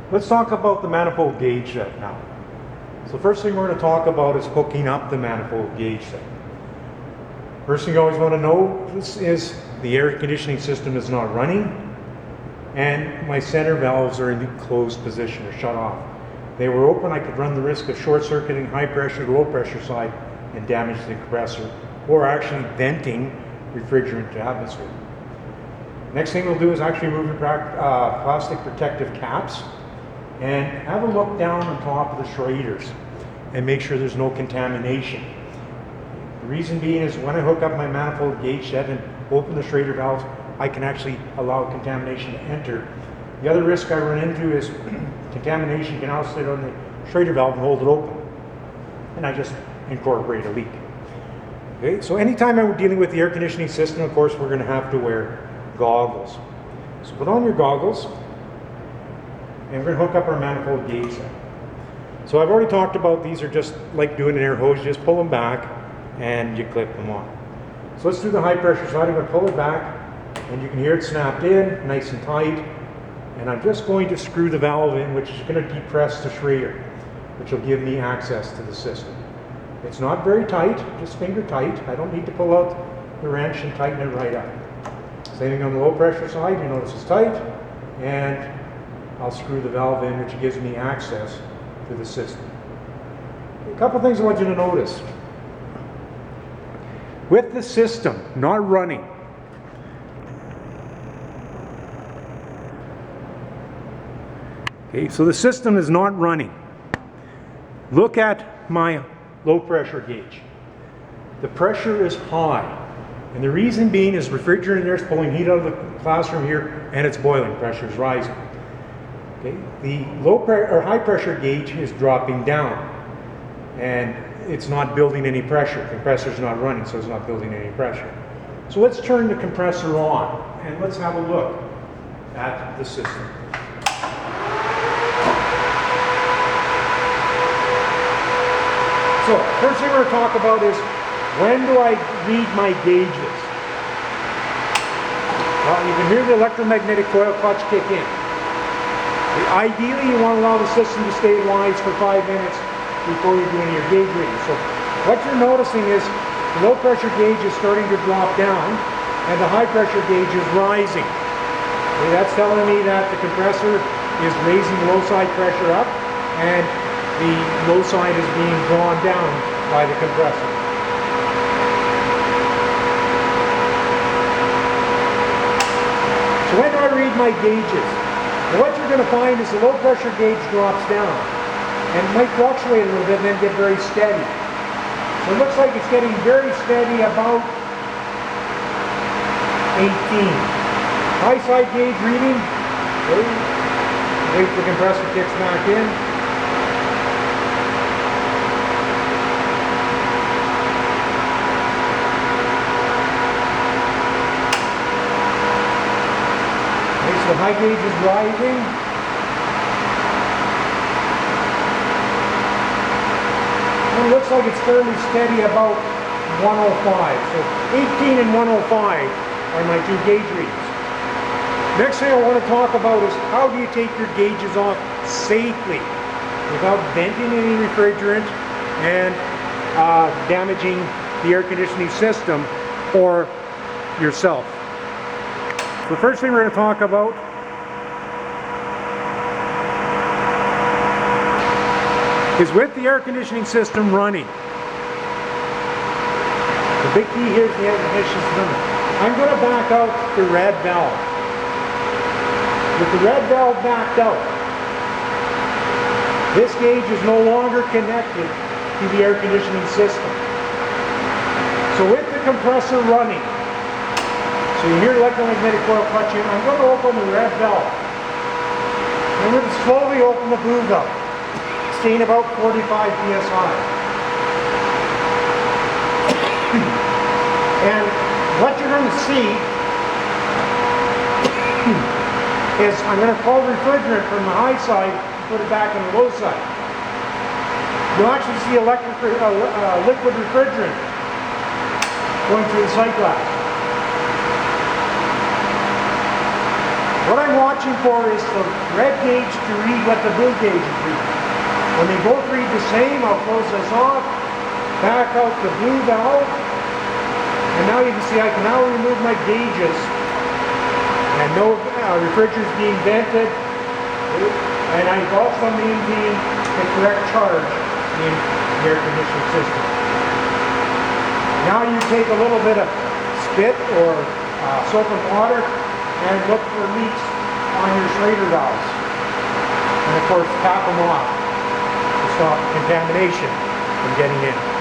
Let's talk about the manifold gauge set now. So first thing we're going to talk about is hooking up the manifold gauge set. First thing you always want to know is the air conditioning system is not running and my center valves are in the closed position or shut off. If they were open, I could run the risk of short circuiting high pressure to low pressure side and damage the compressor or actually venting refrigerant to atmosphere. Next thing we'll do is actually remove the plastic protective caps and have a look down on top of the Schraders and make sure there's no contamination. The reason being is when I hook up my manifold gauge set and open the Schrader valves, I can actually allow contamination to enter. The other risk I run into is contamination can also sit on the Schrader valve and hold it open, and I just incorporate a leak. Okay, so anytime I'm dealing with the air conditioning system, of course, we're going to have to wear goggles. So put on your goggles, and we're going to hook up our manifold gauge set. So I've already talked about these are just like doing an air hose. You just pull them back and you clip them on. So let's do the high pressure side. I'm going to pull it back and you can hear it snapped in, nice and tight. And I'm just going to screw the valve in, which is going to depress the Schrader, which will give me access to the system. It's not very tight, just finger tight. I don't need to pull out the wrench and tighten it right up. Same thing on the low pressure side. You notice it's tight, and I'll screw the valve in, which gives me access to the system. A couple things I want you to notice. With the system not running, okay, so the system is not running. Look at my low pressure gauge. The pressure is high. And the reason being is refrigerant in there is pulling heat out of the classroom here and it's boiling, pressure is rising. Okay. The high pressure gauge is dropping down and it's not building any pressure. The compressor's not running, so it's not building any pressure. So let's turn the compressor on and let's have a look at the system. So first thing we're going to talk about is when do I read my gauges? Well, you can hear the electromagnetic coil clutch kick in. Ideally, you want to allow the system to stabilize for 5 minutes before you're doing your gauge reading. So what you're noticing is the low pressure gauge is starting to drop down and the high pressure gauge is rising. Okay, that's telling me that the compressor is raising the low side pressure up and the low side is being drawn down by the compressor. So when do I read my gauges? Well, what you're going to find is the low pressure gauge drops down and it might fluctuate a little bit and then get very steady. So it looks like it's getting very steady about 18. High side gauge reading, okay. Wait till the compressor kicks back in. The high gauge is rising. And it looks like it's fairly steady about 105. So 18 and 105 are my two gauge readings. Next thing I want to talk about is how do you take your gauges off safely without venting any refrigerant and damaging the air conditioning system or yourself. The first thing we're going to talk about is with the air conditioning system running. The big key here is the air conditioning system. I'm going to back out the red valve. With the red valve backed out, this gauge is no longer connected to the air conditioning system. So with the compressor running, so you hear the electromagnetic coil clutch in. I'm going to open the red valve. I'm going to slowly open the blue valve, staying about 45 psi. And what you're going to see is I'm going to pull refrigerant from the high side and put it back on the low side. You'll actually see liquid refrigerant going through the sight glass. What I'm watching for is the red gauge to read what the blue gauge is reading. When they both read the same, I'll close this off, back out the blue valve, and now you can see I can now remove my gauges, and no refrigerator is being vented, and I've also maintained the correct charge in the air conditioning system. Now you take a little bit of spit or soap and water and look for leaks on your Schrader valves. And of course, tap them off to stop contamination from getting in.